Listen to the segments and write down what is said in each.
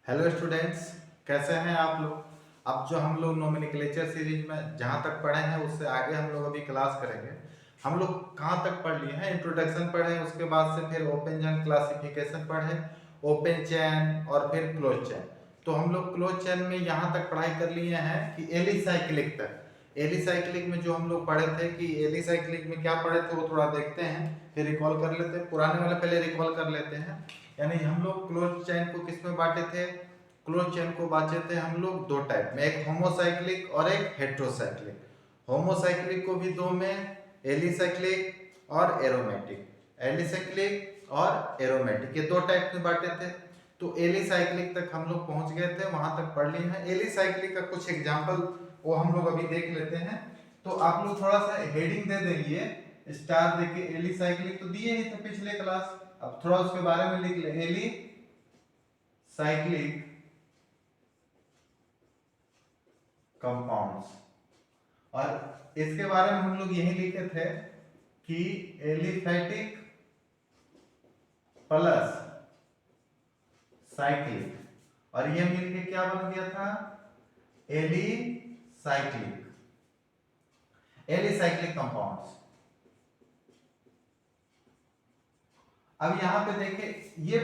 Hello students, कैसे हैं आप लोग। अब जो हम लोग नोमेनक्लेचर सीरीज में जहाँ तक पढ़े हैं उससे आगे हम लोग अभी क्लास करेंगे। हम लोग कहाँ तक पढ़ लिए हैं, इंट्रोडक्शन पढ़े, उसके बाद से फिर ओपन चैन क्लासिफिकेशन पढ़े, ओपन चैन और फिर क्लोज चैन। तो हम लोग क्लोज चैन में यहाँ तक पढ़ाई कर लिए हैं कि एलिसाइक्लिक तक। एलिसाइक्लिक में जो हम लोग पढ़े थे कि एलिसाइक्लिक में क्या पढ़े थे वो थोड़ा देखते हैं, फिर रिकॉल कर लेते हैं। पुराने वाले पहले रिकॉल कर लेते हैं। यानी हम लोग क्लोज चैन को किस में बांटे थे, क्लोज चेन को बांटे थे हम लोग दो टाइप में, एक होमोसाइक्लिक और एक हेट्रोसाइक्लिक। होमोसाइक्लिक को भी दो में, एलिसाइक्लिक और एरोमेटिक। एलिसाइक्लिक और एरोमेटिक ये दो टाइप में बांटे थे। तो एलिसाइक्लिक तक हम लोग पहुंच गए थे, वहां तक पढ़ लिए हैं। एलिसाइक्लिक का कुछ एग्जांपल वो हम लोग अभी देख लेते हैं। तो आप लोग थोड़ा सा हेडिंग दे देंगे, स्टार देके। एलिसाइक्लिक तो दिए ही थे पिछले क्लास, अब थोड़ा उसके बारे में लिख ले। एलिसाइक्लिक कंपाउंड्स, और इसके बारे में हम लोग यही लिखे थे कि एलिफैटिक प्लस साइक्लिक, और ये मिलके क्या बन गया था, एलिसाइक्लिक। Alicyclic compounds. अब यहां पे देखिए, ये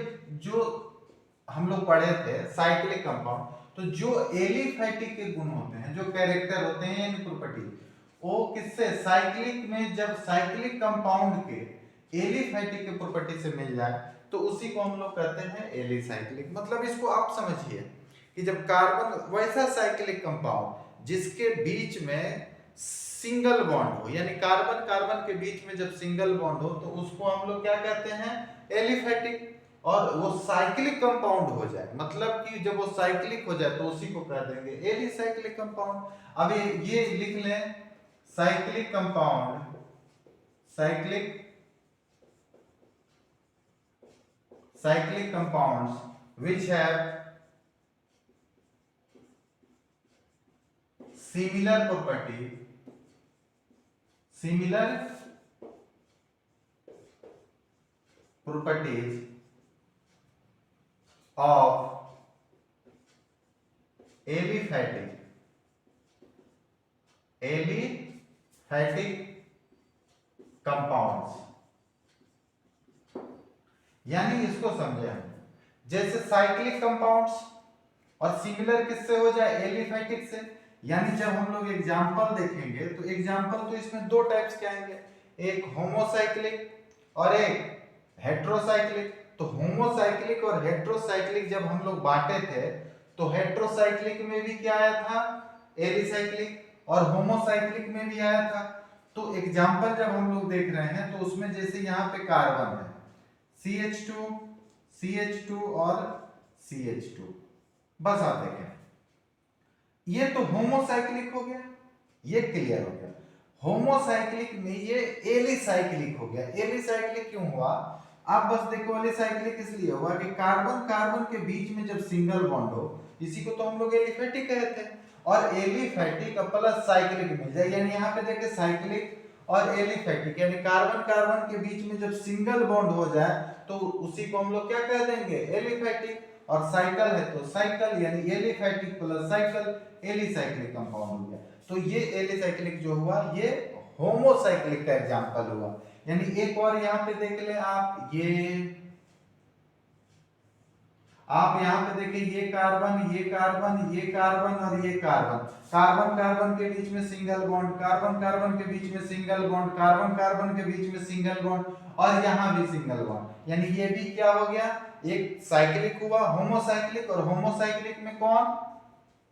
जो हम लोग पढ़े थे साइक्लिक कंपाउंड, तो जो एलिफैटिक के गुण होते हैं, जो कैरेक्टर होते हैं यानी प्रॉपर्टी, वो किससे, साइक्लिक में जब साइक्लिक कंपाउंड के एलिफैटिक के प्रॉपर्टी से मिल जाए तो उसी को हम लोग कहते हैं एलिसाइक्लिक। मतलब इसको आप समझिए कि जब कार्बन, वैसा साइक्लिक कंपाउंड जिसके बीच में सिंगल बॉन्ड हो, यानी कार्बन कार्बन के बीच में जब सिंगल बॉन्ड हो तो उसको हम लोग क्या कहते हैं, एलिफैटिक। और वो साइक्लिक कंपाउंड हो जाए, मतलब कि जब वो साइक्लिक हो जाए तो उसी को कह देंगे एलिसाइक्लिक कंपाउंड। अब ये लिख लें, cyclic compound, cyclic cyclic compounds which have similar property, similar properties of aliphatic, aliphatic compounds। यानी इसको समझे हम, जैसे साइक्लिक कंपाउंड्स और सिमिलर किससे हो जाए, एलिफैटिक से। यानी जब हम लोग एग्जांपल देखेंगे तो एग्जांपल तो इसमें दो टाइप्स के आएंगे, एक होमोसाइक्लिक और एक हेट्रोसाइक्लिक। तो होमोसाइक्लिक और हेट्रोसाइक्लिक जब हम लोग बांटे थे तो हेट्रोसाइक्लिक में भी क्या आया था, एलिसाइक्लिक, और होमोसाइक्लिक में भी आया था। तो एग्जांपल जब हम लोग देख रहे हैं तो उसमें जैसे यहाँ पे कार्बन है, CH2, CH2 और CH2, बस आप देखें, ये तो होमोसाइक्लिक हो गया, ये क्लियर हो गया। होमोसाइक्लिक में ये एलिसाइक्लिक हो गया। एलिसाइक्लिक क्यों हुआ, आप बस देखो, एलिसाइक्लिक इसलिए हुआ कि कार्बन कार्बन के बीच में जब सिंगल बॉन्ड हो, इसी को तो हम लोग एलिफैटिक कहते हैं, और एलिफैटिक प्लस साइक्लिक मिल जाए। यानी यहाँ पे देखिए साइक्लिक और एलिफैटिक, यानी कार्बन कार्बन के बीच में जब सिंगल बॉन्ड हो जाए तो उसी को हम लोग क्या कह देंगे, एलिफैटिक। और साइकिल है तो साइकिल, यानी aliphatic plus cycle, alicyclic compound हो गया। तो ये एलिसाइक्लिक जो हुआ ये होमोसाइक्लिक का एग्जांपल हुआ। यानी एक और यहाँ पे देख ले आप, ये आप यहाँ पे देखिए, ये कार्बन, ये कार्बन, ये कार्बन और ये कार्बन, कार्बन कार्बन के बीच में सिंगल बॉन्ड, कार्बन कार्बन के बीच में सिंगल बॉन्ड, कार्बन कार्बन के बीच में सिंगल बॉन्ड, और यहाँ भी सिंगल बॉन्ड। यानी ये भी क्या हो गया, एक साइक्लिक हुआ, होमोसाइक्लिक, और होमोसाइक्लिक में कौन,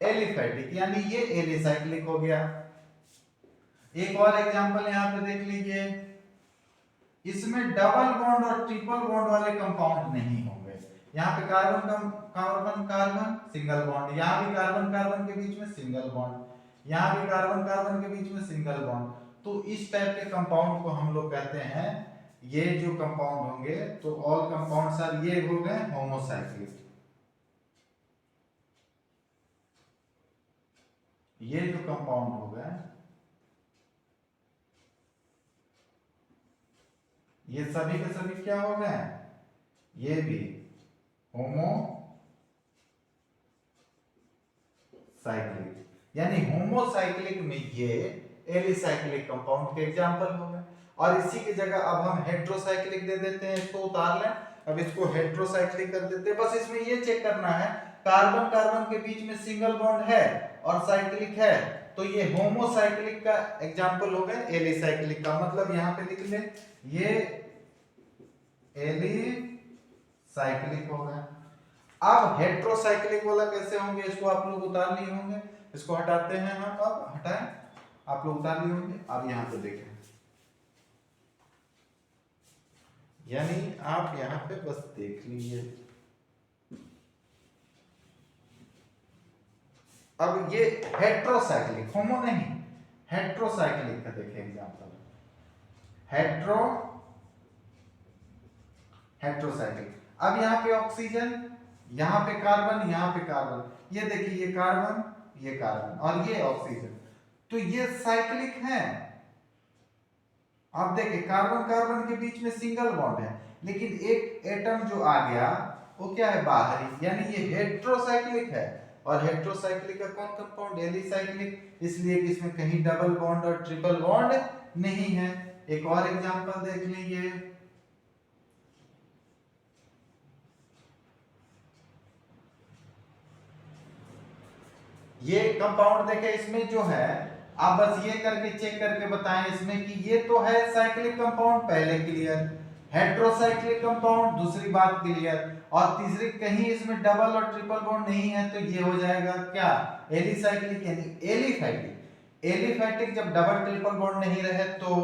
एलिफैटिक, यानी ये एलिसाइक्लिक हो गया। एक और एग्जांपल यहाँ पे देख लीजिए, इसमें डबल बॉन्ड और ट्रिपल बॉन्ड वाले कंपाउंड नहीं होंगे। यहाँ पे carbon carbon carbon single bond, यहाँ भी कार्बन कार्बन के बीच में सिंगल बॉन्ड, यहाँ भी कार्बन कार्बन के बीच में सिंगल बॉन्ड। तो इस टाइप के कंपाउंड को हम लोग कहते हैं, ये जो कंपाउंड होंगे तो ऑल कंपाउंड्स आर, ये हो गए होमोसाइक्लिक। ये जो कंपाउंड हो गए ये सभी के सभी क्या हो गए, ये भी होमो साइक्लिक, यानी होमोसाइक्लिक में ये एलिसाइक्लिक कंपाउंड के एग्जांपल हो गए। और इसी की जगह अब हम हेट्रोसाइक्लिक दे देते हैं, इसको उतार लें, अब इसको हेट्रोसाइक्लिक कर देते हैं। बस इसमें ये चेक करना है कार्बन कार्बन के बीच में सिंगल बॉन्ड है और साइक्लिक है, तो ये होमोसाइक्लिक का एग्जांपल हो गए एलिसाइक्लिक का। मतलब यहां पे लिख ले ये एलिसाइक्लिक हो गया। अब हेट्रोसाइक्लिक वाला कैसे होंगे, इसको आप लोग उतार लिए होंगे, इसको हटाते हैं हम, अब हटाएं, आप लोग उतार लिए होंगे। अब यहां पे देखें, यानी आप यहां पे बस देख लीजिए। अब ये हेट्रोसाइक्लिक, होमो नहीं, हेट्रोसाइक्लिक का देखिए एग्जांपल, हेट्रोसाइक्लिक। अब यहाँ पे ऑक्सीजन, यहाँ पे कार्बन, यहाँ पे कार्बन, ये देखिए ये कार्बन, ये कार्बन और ये ऑक्सीजन, तो ये साइक्लिक है। आप देखिए कार्बन कार्बन के बीच में सिंगल बॉन्ड है, लेकिन एक एटम जो आ गया वो क्या है, बाहरी, यानी ये हेट्रोसाइक्लिक है। और हेट्रोसाइक्लिक का कौन कंपाउंड, एलिसाइक्लिक, इसलिए कि इसमें कहीं डबल बॉन्ड और ट्रिपल बॉन्ड नहीं है। एक और एग्जांपल देख लीजिए, ये कंपाउंड देखे, इसमें जो है आप बस ये करके चेक करके बताएं इसमें कि ये तो है साइक्लिक कंपाउंड, पहले क्लियर, हेट्रोसाइक्लिक कंपाउंड दूसरी बात क्लियर, और तीसरी कहीं इसमें डबल और ट्रिपल बॉन्ड नहीं है, तो ये हो जाएगा क्या, एलिसाइक्लिक यानी एलिफैटिक। एलिफैटिक जब डबल ट्रिपल बॉन्ड नहीं रहे तो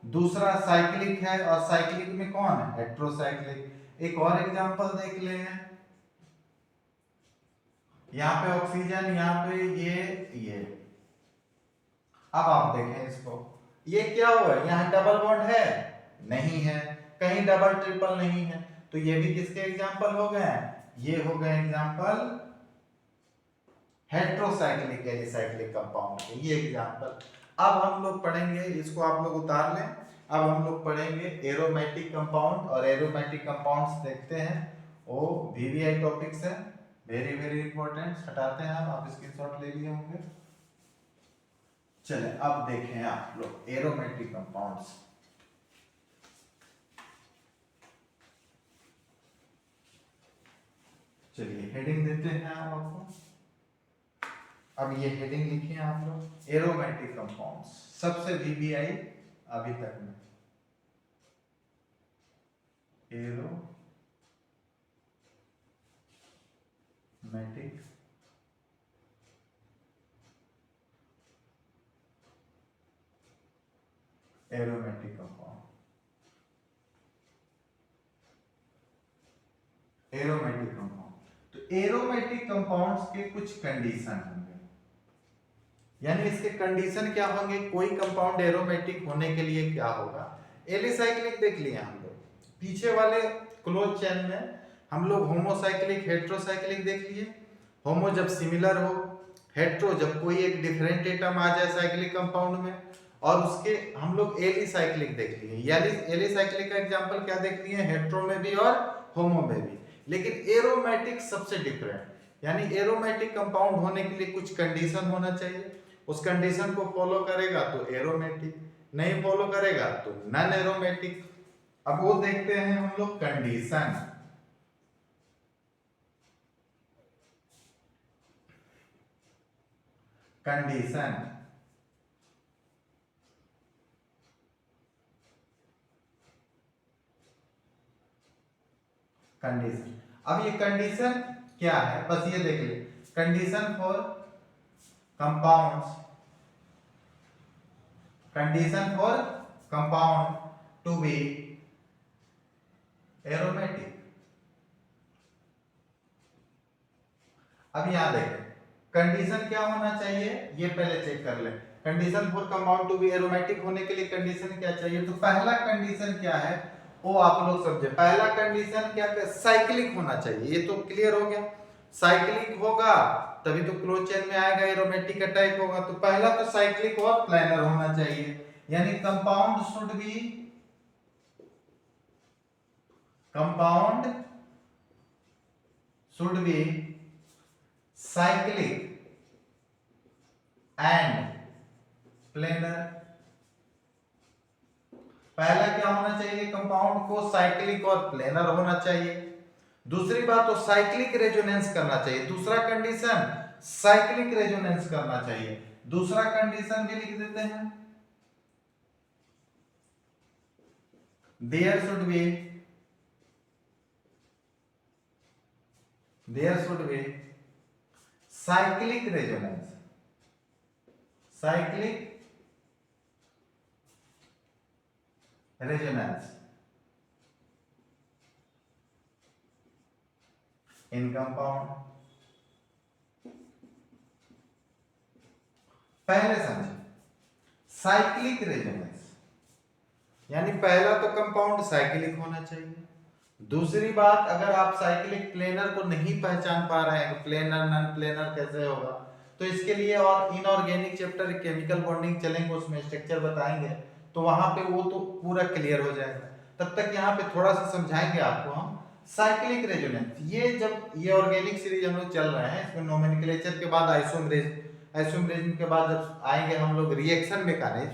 दूसरा साइक्लिक है, और साइक्लिक में कौन है, हेट्रोसाइक्लिक। एक और एग्जांपल देख ले, यहाँ पे ऑक्सीजन, यहाँ पे ये। अब आप देखें इसको, ये क्या हुआ, यहाँ डबल बॉन्ड है नहीं है, कहीं डबल ट्रिपल नहीं है, तो ये भी किसके एग्जांपल हो गए, ये हो गए एग्जांपल हेट्रोसाइक्लिक एलिसाइक्लिक कंपाउंड के, ये एग्जांपल। अब हम लोग पढ़ेंगे, इसको आप लोग उतार लें, अब हम लोग पढ़ेंगे एरोमेटिक कंपाउंड, और एरोमेटिक कंपाउंड्स देखते हैं, वो वीवीआई टॉपिक्स है, वेरी वेरी इंपॉर्टेंट, हटाते हैं आप स्क्रीनशॉट ले लिए होंगे। चले अब देखें आप लोग एरोमेटिक कंपाउंड्स, चलिए हेडिंग देते हैं आप आपको। अब ये हेडिंग लिखिए आप लोग, एरोमेटिक कंपाउंड्स, सबसे वीवीआई अभी तक में, aromatic aromatic compound, aromatic compound. तो एरोमेटिक कंपाउंड्स के कुछ कंडीशन होंगे, यानी इसके कंडीशन क्या होंगे, कोई कंपाउंड एरोमेटिक होने के लिए क्या होगा। एलिसाइक्लिक देख लिया हम लोग, पीछे वाले क्लोज चेन में हम लोग होमोसाइक्लिक हेट्रोसाइक्लिक देख लिए। होमो जब सिमिलर हो, हेट्रो जब कोई एक डिफरेंट एटम आ जाए साइक्लिक कंपाउंड में, और उसके हम लोग एलिसाइक्लिक देख लिए। यानी एलिसाइक्लिक का एग्जांपल क्या देख लिए, हेट्रो में भी और होमो में भी। लेकिन एरोमेटिक सबसे डिफरेंट, यानी एरोमेटिक कंपाउंड होने के लिए कुछ कंडीशन होना चाहिए, उस कंडीशन को फॉलो करेगा तो एरोमेटिक, नहीं फॉलो करेगा तो नॉन एरोमेटिक। अब वो देखते हैं हम लोग कंडीशन, कंडीशन कंडीशन। अब ये कंडीशन क्या है, बस ये देख ले, condition for compounds, condition for compound to be aromatic. अब यहां देखें कंडीशन क्या होना चाहिए, ये पहले चेक कर ले। Condition for compound to be aromatic होने के लिए कंडीशन क्या चाहिए, तो पहला कंडीशन क्या है वो आप लोग समझे। पहला कंडीशन क्या है, साइक्लिक होना चाहिए, ये तो क्लियर हो गया, साइक्लिक होगा तभी तो क्लोज चेन में आएगा, एरोमेटिक का टाइप होगा। तो पहला तो साइक्लिक और प्लानर होना चाहिए, यानी compound should be, compound should be cyclic, and planar. पहला क्या होना चाहिए, कंपाउंड को साइक्लिक और प्लेनर होना चाहिए। दूसरी बात तो साइक्लिक रेजोनेंस करना चाहिए। दूसरा कंडीशन साइक्लिक रेजोनेंस करना चाहिए। दूसरा कंडीशन भी लिख देते हैं, there should be cyclic resonance, cyclic resonance in compound. पहले समझे साइक्लिक रेजोनेंस यानी पहला तो कंपाउंड साइक्लिक होना चाहिए। दूसरी बात, अगर आप साइक्लिक प्लेनर को नहीं पहचान पा रहे हैं, प्लेनर नॉन प्लेनर कैसे होगा, तो इसके लिए और इनऑर्गेनिक चैप्टर केमिकल बॉन्डिंग चलेंगे, उसमें स्ट्रक्चर बताएंगे, तो वहां पे वो तो पूरा क्लियर हो जाएगा। तब तक यहाँ पे थोड़ा सा समझाएंगे आपको हम साइक्लिक रेजोनेंस। ये जब ये ऑर्गेनिक सीरीज हम लोग चल रहे हैं, इसमें नोमेनक्लेचर के बाद आइसोमरेज के बाद जब आएंगे हम लोग रिएक्शन मैकेनिज्म,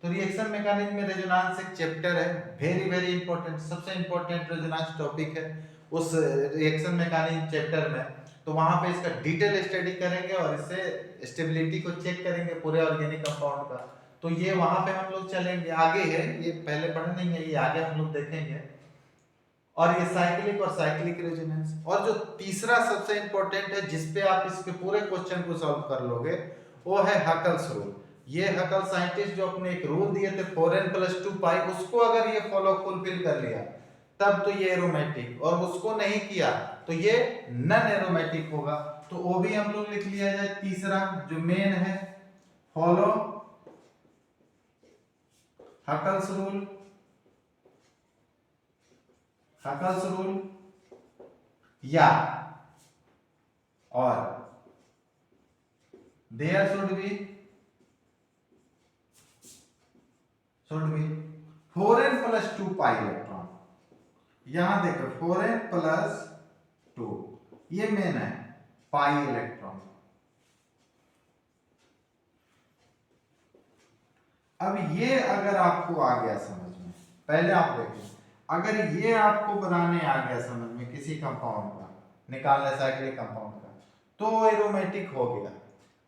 तो रिएक्शन मैकेनिज्म में रेजोनेंस एक चैप्टर है, वेरी वेरी इंपॉर्टेंट, सबसे इंपॉर्टेंट रेजोनेंस टॉपिक है उस रिएक्शन मैकेनिज्म चैप्टर में। तो वहां पे इसका डिटेल स्टडी करेंगे और इससे स्टेबिलिटी को चेक करेंगे पूरे ऑर्गेनिक कंपाउंड का। तो ये वहां पे हम लोग चलेंगे, आगे है ये, पहले पढ़े नहीं है, ये आगे हम लोग देखेंगे। और ये साइक्लिक और साइक्लिक रेजोनेंस। और जो तीसरा सबसे इंपॉर्टेंट है जिसपे आप इसके पूरे क्वेश्चन को सॉल्व कर लोगे, वो है हकल्स रूल। ये हकल साइंटिस्ट जो अपने एक रूल दिए थे 4n+2 पाई, उसको अगर ये फुलफिल कर लिया तब तो ये एरोमेटिक, और उसको नहीं किया तो ये नन एरोमेटिक होगा। तो वो भी हम लोग लिख लिया जाए। तीसरा जो मेन है, follow Huckel's rule, Huckel's rule या और there should be 4n+2 pi electron. यहां देखो 4n+2, ये मेन है, पाई इलेक्ट्रॉन। अब ये अगर आपको आ गया समझ में, पहले आप देखिए, अगर ये आपको बनाने आ गया समझ में किसी कंपाउंड का, निकालने साइक्लिक कंपाउंड का, तो एरोमेटिक हो गया।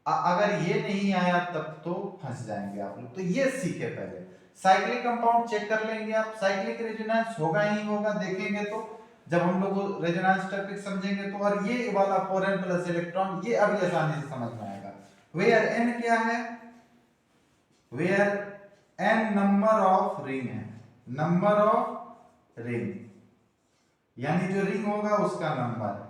अगर ये नहीं आया तब तो फंस जाएंगे आप लोग। तो ये सीखे पहले, साइक्लिक कंपाउंड चेक कर लेंगे आप, साइक्लिक रेजोनेंस होगा ही होगा, देखेंगे तो जब हम लोग रेजोनेंस टॉपिक समझेंगे तो। और ये वाला 4n+ इलेक्ट्रॉन, ये अभी आसानी से समझ में आएगा। वेयर n क्या है, where n number of ring है, नंबर ऑफ रिंग, यानी जो रिंग होगा उसका नंबर।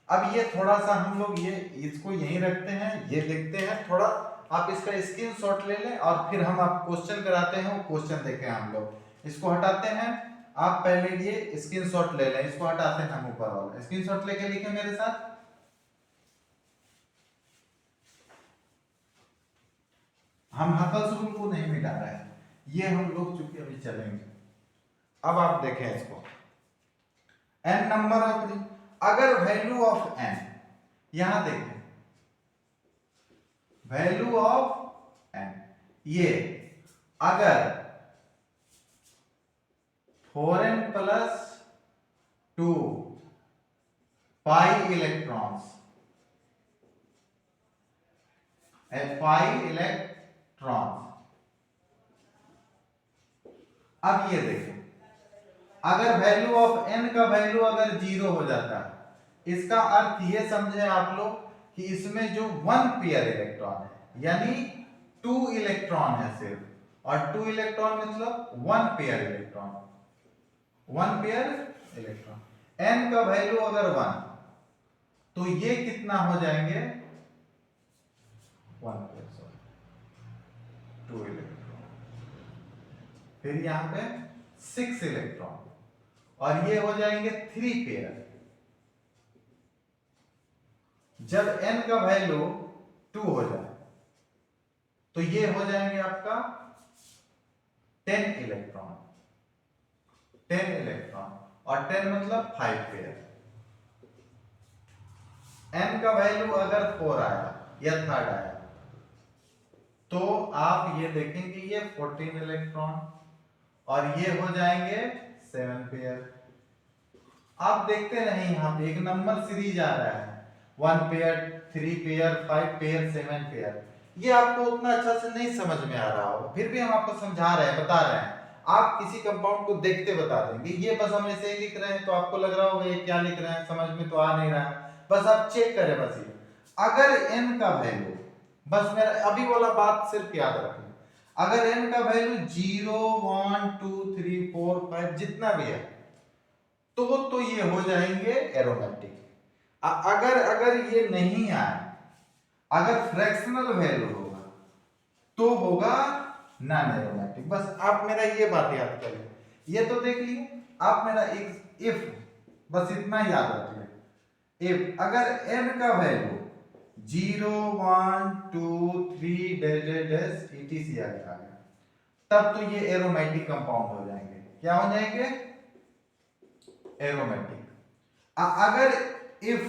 अब ये थोड़ा सा हम लोग ये इसको यहीं रखते हैं, ये देखते हैं थोड़ा, आप इसका स्क्रीनशॉट ले लें और फिर हम आप क्वेश्चन कराते हैं, वो क्वेश्चन देखें हम लोग। इसको हटाते हैं, आप पहले ये स्क्रीनशॉट ले लें, इसको हटाते हैं हम ऊपर वाला स्क्रीनशॉट लेके लिखें मेरे साथ। हम हकल्स रूल को नहीं मिटा रहे हैं, ये हम लोग चूंकि अभी चलेंगे। अब आप देखें इसको, n नंबर ऑफ रिंग, अगर वैल्यू ऑफ n, यहां देखें वैल्यू ऑफ n, ये अगर 4n+2 pi electrons, pi electrons. अब ये देखें, अगर वैल्यू ऑफ n का वैल्यू अगर 0 हो जाता है, इसका अर्थ ये समझे आप लोग कि इसमें जो 1 पेयर इलेक्ट्रॉन है, यानी 2 इलेक्ट्रॉन है सिर्फ, और 2 इलेक्ट्रॉन मतलब 1 pair electron, 1 pair electron. n का वैल्यू अगर 1, तो ये कितना हो जाएंगे, 1 पेयर, सॉरी 2 इलेक्ट्रॉन, फिर यहां पे 6 इलेक्ट्रॉन, और ये हो जाएंगे 3 पेयर। जब n का वैल्यू 2 हो जाए तो ये हो जाएंगे आपका 10 इलेक्ट्रॉन, 10 इलेक्ट्रॉन, और 10 मतलब 5 पेयर। n का वैल्यू अगर 4 आया या 3rd आया, तो आप ये देखेंगे ये 14 इलेक्ट्रॉन और ये हो जाएंगे 7 पेयर। आप देखते रहे यहाँ पे एक नंबर सीरीज आ रहा है 1 पेयर, 3 पेयर, 5 पेयर, 7 पेयर। ये आपको उतना अच्छा से नहीं समझ में आ रहा हो, फिर भी हम आपको समझा रहे हैं, बता रहे हैं। आप किसी कंपाउंड को देखते बता देंगे, ये बस हम ऐसे ही लिख रहे हैं तो आपको लग रहा होगा ये क्या लिख रहे हैं, समझ में तो आ नहीं रहा है। बस आप चेक करें बस ये, अगर n का वैल्यू, बस मेरा अभी वाला बात सिर्फ याद रखें, अगर n का वैल्यू 0 1 2 3 4 5 जितना भी है तो ये हो जाएंगे एरोमेटिक। अगर अगर ये नहीं आए, अगर फ्रैक्शनल वैल्यू होगा तो होगा नॉन एरोमेटिक। बस आप मेरा ये बात याद कर लें, ये तो देख लिए आप मेरा इफ, बस इतना याद रख लें। इफ अगर n का value 0 1 2 3 dash dash dash etc आ गया, तब तो ये एरोमेटिक कंपाउंड हो जाएंगे। क्या हो जाएंगे? एरोमेटिक। अगर इफ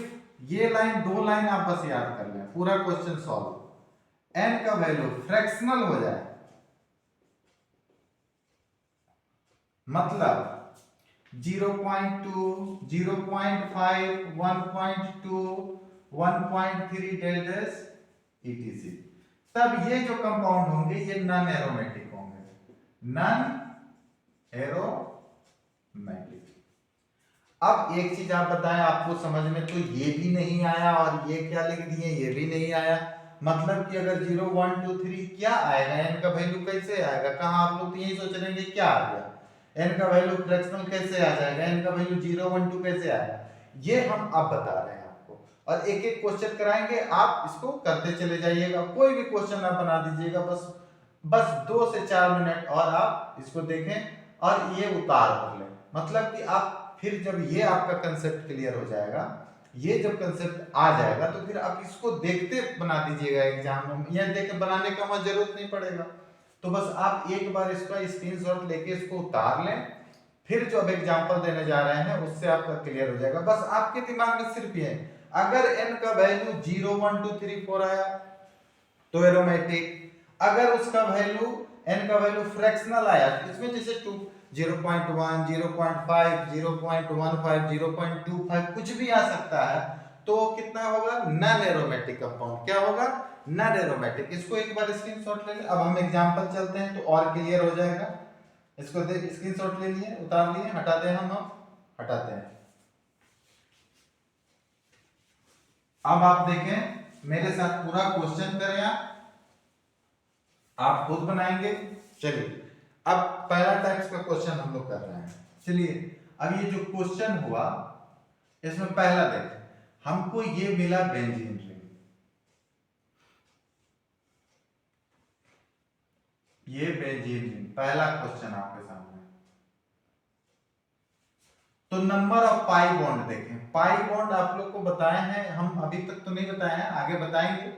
ये लाइन, दो लाइन आप बस याद कर लें, पूरा क्वेश्चन सॉल्व। n का वैल्यू फ्रैक्शनल हो जाए, मतलब 0.2 0.5 1.2 1.3 डैश डैश etc, तब ये जो कंपाउंड होंगे ये नॉन एरोमेटिक होंगे, नॉन एरोमेटिक। अब एक चीज आप बताएं, आपको समझ में तो ये भी नहीं आया और ये क्या लिख दिए, ये भी नहीं आया। मतलब कि अगर 0 1 2 3 क्या आएगा, n का वैल्यू कैसे आएगा? कहां आप लोग तो यही सोच रहे हैं क्या आ गया, n का वैल्यू फ्रैक्शनल कैसे आ जाएगा, n का वैल्यू 0 1 2 कैसे आएगा? ये हम अब बता रहे हैं आपको, और एक एक क्वेश्चन कराएंगे, आप इसको करते चले जाइएगा। कोई भी क्वेश्चन आप बना दीजिएगा, बस 2 से 4 मिनट और आप इसको देखें और ये उतार कर लें। मतलब कि आप फिर जब ये आपका कंसेप्ट क्लियर हो जाएगा, ये जब कंसेप्ट आ जाएगा तो फिर आप इसको देखते बना दीजिएगा एग्जाम में, ये देख बनाने का वहां जरूरत नहीं पड़ेगा। तो बस आप एक बार इसका स्क्रीनशॉट लेके इसको उतार लें, फिर जो अब एग्जांपल देने जा रहे हैं उससे आपका क्लियर हो जाएगा। बस आपके दिमाग में सिर्फ ये, अगर n का वैल्यू 0 1 2 3 4 आया तो एरोमेटिक, अगर उसका वैल्यू n का वैल्यू फ्रैक्शनल आया, इसमें जैसे 2 0.1 0.5 0.15 0.25 कुछ भी आ सकता है, तो कितना होगा? Non aromatic compound. क्या होगा? Non aromatic. इसको एक बार स्क्रीनशॉट ले लें। अब हम एग्जांपल चलते हैं तो और क्लियर हो जाएगा। इसको देख, स्क्रीनशॉट ले लिए, उतार लिए, हटाते हैं, हम हटाते हैं। अब आप देखें मेरे साथ पूरा क्वेश्चन करें, आप खुद बनाएंगे। चलिए अब पहला टाइप्स का क्वेश्चन हम लोग कर रहे हैं। चलिए अब ये जो क्वेश्चन हुआ इसमें पहला देखें, हमको ये मिला बेंजीन रिंग, ये बेंजीन रिंग, पहला क्वेश्चन आपके सामने। तो नंबर ऑफ पाई बॉन्ड देखें, पाई बॉन्ड आप लोग को बताए हैं, हम अभी तक तो नहीं बताए हैं, आगे बताएंगे।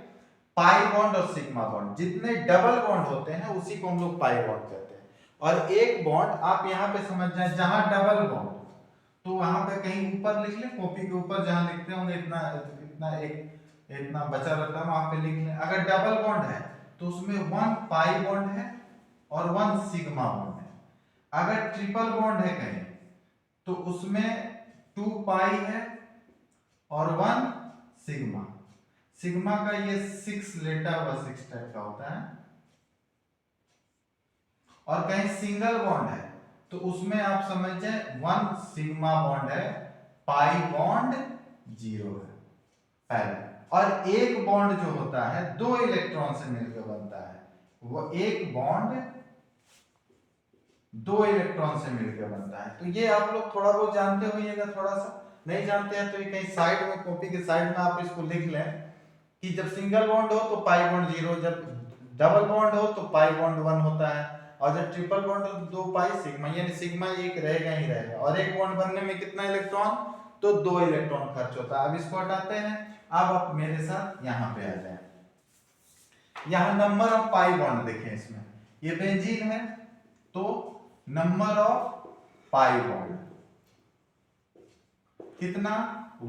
पाई बॉन्ड और सिग्मा बॉन्ड, जितने डबल बॉन्ड होते हैं उसी को हम लोग पाई बॉन्ड कहते हैं। और एक बॉन्ड आप यहाँ पे समझ जाए, जहां डबल बॉन्ड तो वहां पे कहीं ऊपर लिख लें, कॉपी के ऊपर जहां लिखते होंगे इतना इतना एक इतना बचा रहता है वहां पे लिख लें। अगर डबल बॉन्ड है तो उसमें 1 पाई बॉन्ड है और 1 सिग्मा बॉन्ड है। अगर ट्रिपल बॉन्ड है कहीं तो उसमें 2 पाई है और 1 सिग्मा। सिग्मा का ये 6 लेटा हुआ 6 टाइप का होता है। और कहीं सिंगल बॉन्ड है तो उसमें आप समझ जाए 1 सिग्मा बॉन्ड है, पाई बॉन्ड 0 है पहले। और एक बॉन्ड जो होता है 2 इलेक्ट्रॉन से मिलकर बनता है, वो एक बॉन्ड 2 इलेक्ट्रॉन से मिलकर बनता है। तो ये आप लोग थोड़ा बहुत जानते होइएगा, थोड़ा सा नहीं जानते हैं तो ये कहीं साइड में, कॉपी के साइड में आप इसको लिख लें कि जब सिंगल बॉन्ड हो तो पाई बॉन्ड 0, जब डबल बॉन्ड हो तो पाई बॉन्ड 1 होता है, और जब ट्रिपल बॉन्ड हो तो 2 पाई सिग्मा, यानी सिग्मा एक रहेगा ही रहेगा। और एक बॉन्ड बनने में कितना इलेक्ट्रॉन? तो 2 इलेक्ट्रॉन खर्च होता है। अब इसको हटाते हैं, अब आप मेरे साथ यहां पे आ जाए। यहां नंबर ऑफ पाई बॉन्ड देखें, इसमें ये बेंजीन है तो नंबर ऑफ पाई बॉन्ड कितना?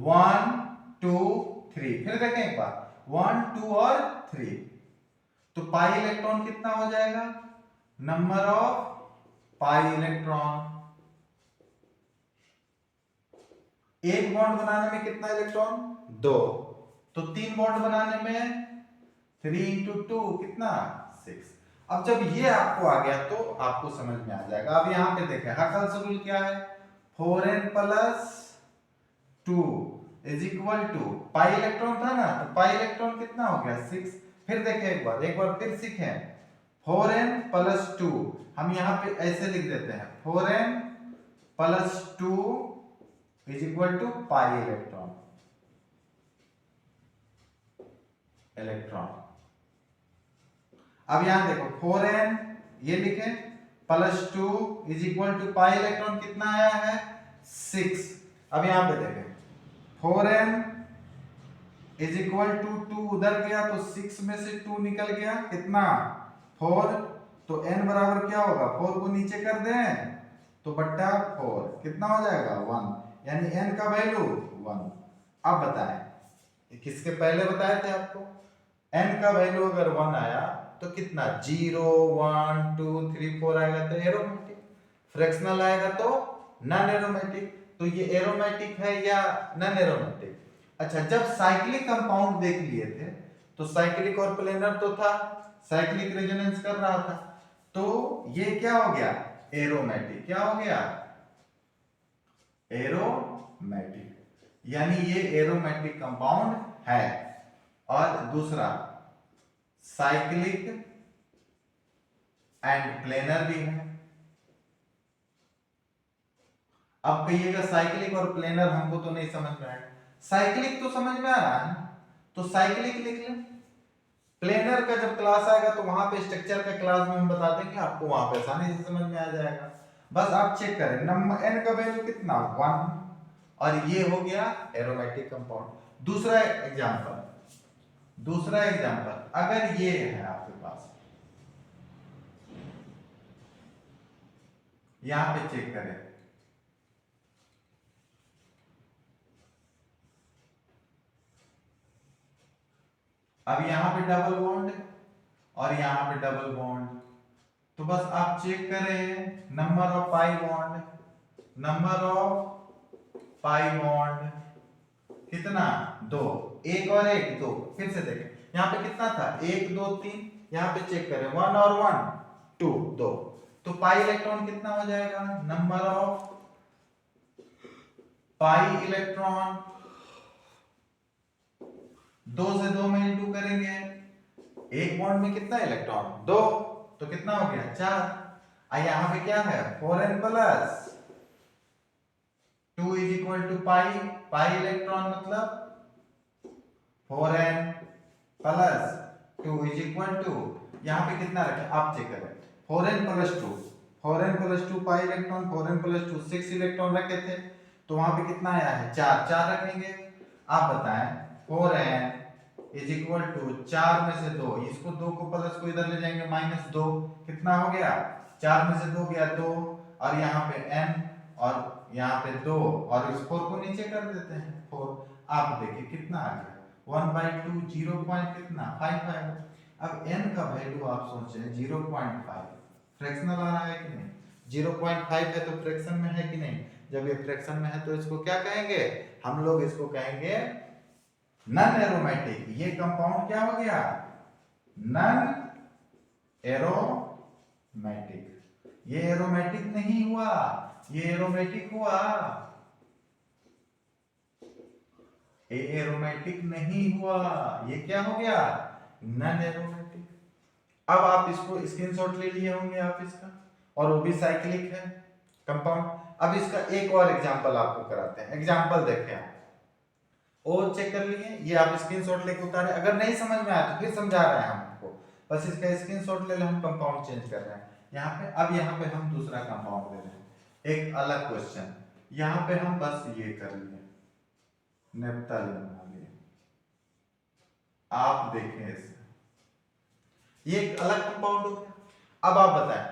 1 2 3। फिर देखें एक बार, 1 2 और 3। तो पाई इलेक्ट्रॉन कितना हो जाएगा, नंबर ऑफ पाई इलेक्ट्रॉन। एक बॉन्ड बनाने में कितना इलेक्ट्रॉन, 2, तो 3 बॉन्ड बनाने में 3 into 2 कितना, 6। अब जब ये आपको आ गया तो आपको समझ में आ जाएगा। अब यहां पे देखें हकल्स रूल क्या है, 4n + 2 is equal to, pi electron था ना, तो पाई इलेक्ट्रॉन कितना हो गया, 6। फिर देखें एक बार फिर सीखें, 4n + 2 हम यहां पे ऐसे लिख देते हैं, 4n + 2 is equal to pi electron. अब यहां देखो 4n ये लिखें +2 is equal to pi electron कितना आया है, 6। अब यहां पे देखें 4n इज इक्वल टू 2 उधर गया तो 6 में से 2 निकल गया कितना, 4, तो n बराबर क्या होगा, 4 को नीचे कर दें तो बट्टा 4 कितना हो जाएगा, 1, यानी n का वैल्यू 1। अब बताएं, किसके पहले बताए थे आपको, n का वैल्यू अगर 1 आया तो कितना, 0 1 2 3 4 आएगा तो एरोमेटिक, फ्रैक्शनल आएगा तो नॉन एरोमेटिक। तो ये एरोमेटिक है या नॉन एरोमेटिक। अच्छा, जब साइक्लिक कंपाउंड देख लिए थे तो साइक्लिक और प्लेनर तो था, साइक्लिक रेजोनेंस कर रहा था, तो ये क्या हो गया, एरोमेटिक। क्या हो गया, एरोमेटिक, यानी ये एरोमेटिक कंपाउंड है। और दूसरा साइक्लिक एंड प्लेनर भी है। अब कहिएगा साइक्लिक और प्लेनर हमको तो नहीं समझ में आएगा, साइक्लिक तो समझ में आ रहा है, तो साइक्लिक लिख लें। प्लेनर का जब क्लास आएगा तो वहां पे स्ट्रक्चर का क्लास में हम बता देंगे, आपको वहां पे आसानी से समझ में आ जाएगा। बस आप चेक करें, नंबर n का वैल्यू कितना, 1, और ये हो गया एरोमेटिक कंपाउंड। दूसरा एग्जांपल अगर ये है आपके पास, यहां पे चेक करें, अब यहां पे डबल बॉन्ड और यहां पे डबल बॉन्ड, तो बस आप चेक करें number of pi bond, number of pi bond कितना, 2, एक और एक 2। फिर से देखें यहां पे कितना था, 1 2 3, यहां पे चेक करें 1 और 1 2 2, तो पाई इलेक्ट्रॉन कितना हो जाएगा, नंबर ऑफ पाई इलेक्ट्रॉन, 2 से 2 में इंटू करेंगे, एक बॉन्ड में कितना इलेक्ट्रॉन, 2, तो कितना हो गया, 4। यहां पे क्या है, 4n + 2 is equal to pi, pi electron मतलब 4n + 2 इज इक्वल टू, यहां पे कितना रखें आप चेक करें, 4n + 2, 4n + 2 pi electron, 4n + 2 6 electron रखे थे, तो वहां पे कितना आया है, 4, 4 रखेंगे। आप बताएं 4n इज इक्वल टू 4 में से 2, इसको 2 को प्लस को इधर ले जाएंगे -2, कितना हो गया, 4 में से 2 गया 2, और यहाँ पे n और यहाँ पे 2, और इस 4 को नीचे कर देते हैं 4। आप देखिए कितना आ गया, 1/2 0 पॉइंट कितना 55। अब n का वैल्यू आप सोचें 0.5, फ्रैक्शनल आ रहा है कि नहीं, 0.5 है तो फ्रैक्शन में है कि नहीं, जब ये फ्रैक्शन में है तो इसको क्या कहेंगे, हम लोग इसको कहेंगे नॉन एरोमेटिक। ये कंपाउंड क्या हो गया, नॉन एरोमेटिक। ये एरोमेटिक नहीं हुआ, ये एरोमेटिक हुआ, ये एरोमेटिक नहीं हुआ, ये क्या हो गया, नॉन एरोमेटिक। अब आप इसको स्क्रीनशॉट ले लिए होंगे आप इसका, और वो भी साइक्लिक है कंपाउंड। अब इसका एक और एग्जांपल आपको कराते हैं, एग्जांपल देखें आप, और चेक कर लिए, ये आप स्क्रीनशॉट लेके उतारे, अगर नहीं समझ में आया तो फिर समझा रहे हैं हम आपको, बस इसका स्क्रीनशॉट ले ले, हम कंपाउंड चेंज कर रहे हैं यहाँ पे। अब यहाँ पे हम दूसरा कंपाउंड ले रहे हैं, एक अलग क्वेश्चन, यहाँ पे हम बस ये कर लिए, नेप्थलीन बना लिए। आप देखें इसे, ये एक अलग कंपाउंड हो गया। अब आप बताएं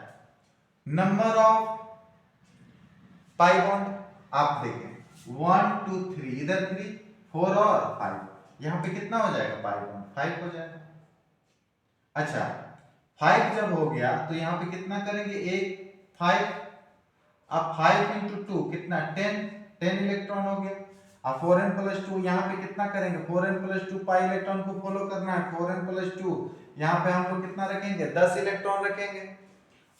नंबर ऑफ पाई बॉन्ड, आप देखें 1 2 3, इधर 3 4 और 5, यहां पे कितना हो जाएगा पाई बॉन्ड, 5 हो जाएगा। अच्छा 5 जब हो गया तो यहाँ पे कितना करेंगे, एक 5, अब 5 इंटू 2 कितना 10 इलेक्ट्रॉन हो गया। अब 4n प्लस 2 यहाँ पे कितना करेंगे, 4n प्लस 2 पाई इलेक्ट्रॉन को फॉलो करना है, 4n प्लस 2 यहाँ पे हम लोग कितना रखेंगे, 10 इलेक्ट्रॉन रखेंगे।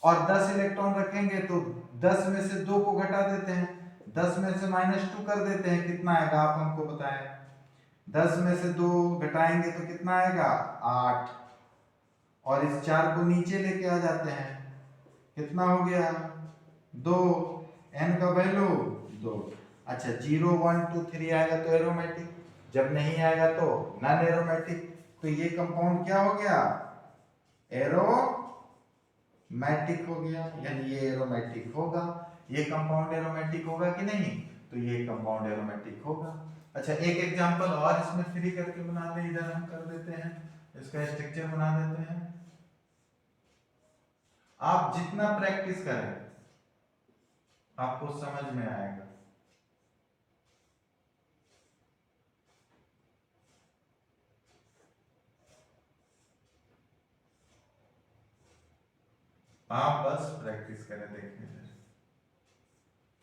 और 10 इलेक्ट्रॉन रखेंगे तो 10 में से 2 को घटा देते हैं, 10 में से -2 कर देते हैं, कितना आएगा आप हमको बताएं। 10 में से 2 घटाएंगे तो कितना आएगा 8, और इस 4 को नीचे लेके आ जाते हैं, कितना हो गया 2, n का वैल्यू 2। अच्छा 0 1 2 3 आएगा तो एरोमेटिक, जब नहीं आएगा तो नॉन एरोमेटिक। तो ये कंपाउंड क्या हो गया, एरोमेटिक हो गया, यानी ये एरोमेटिक होगा। ये कंपाउंड एरोमेटिक होगा कि नहीं, तो ये कंपाउंड एरोमेटिक होगा। अच्छा एक एग्जांपल और इसमें फ्री करके बना ले, इधर हम कर देते हैं, इसका स्ट्रक्चर बना देते हैं। आप जितना प्रैक्टिस करें आपको समझ में आएगा। आप बस प्रैक्टिस करें, देखिए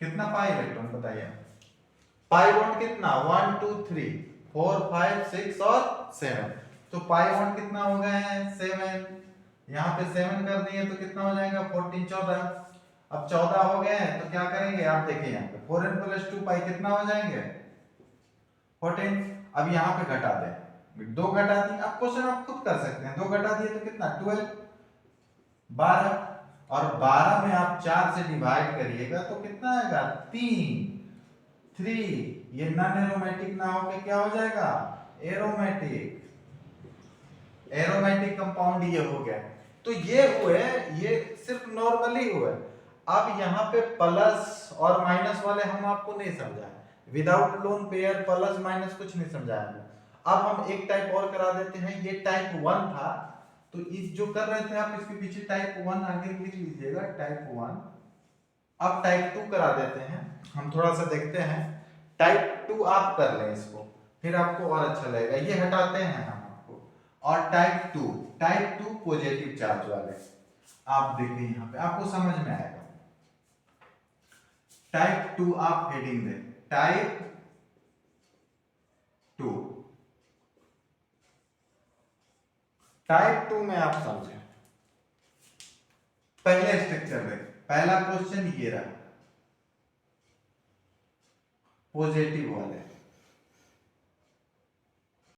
कितना पाई इलेक्ट्रॉन बताइए, पाई बॉन्ड कितना 1 2 3 4 5 6 और 7, तो पाई बॉन्ड कितना हो गए हैं 7, यहाँ पे 7 कर दिए तो कितना हो जाएगा 14 14। अब 14 हो गए हैं तो क्या करेंगे, आप देखिए यहाँ पे 4n प्लस 2 पाई कितना हो जाएंगे 14। अब यहाँ पे घटा दें, 2 घटा दिए, आप क्वेश्चन आप खुद कर सकते हैं, 2 घटा दिए तो कितना 12 12, और 12 में आप 4 से डिवाइड करिएगा तो कितना आएगा 3, ये नॉन एरोमेटिक ना होके क्या हो जाएगा एरोमेटिक, एरोमेटिक कंपाउंड ये हो गया। तो ये हुए, ये सिर्फ नॉर्मली हुए। अब यहाँ पे प्लस और माइनस वाले हम आपको नहीं समझाए, without lone pair plus minus कुछ नहीं समझाएंगे। अब हम एक टाइप और करा देते हैं, ये टाइप 1 था, तो इस जो कर रहे थे आप इसके पीछे टाइप 1 आगे लिख लीजिएगा, टाइप 1। अब टाइप 2 करा देते हैं, हम थोड़ा सा देखते हैं, टाइप 2 आप कर लें इसको, फिर आपको और अच्छा लगेगा। ये हटाते हैं हम आपको, और टाइप 2 पॉजिटिव चार्ज वाले, आप देखिए यहाँ पे आपको समझ में आएगा। टाइप 2 आप हेडिंग दें, टाइप 2, टाइप 2 में आप समझें। पहले स्ट्रक्चर देखें, पहला क्वेश्चन ये रहा पॉजिटिव वाले,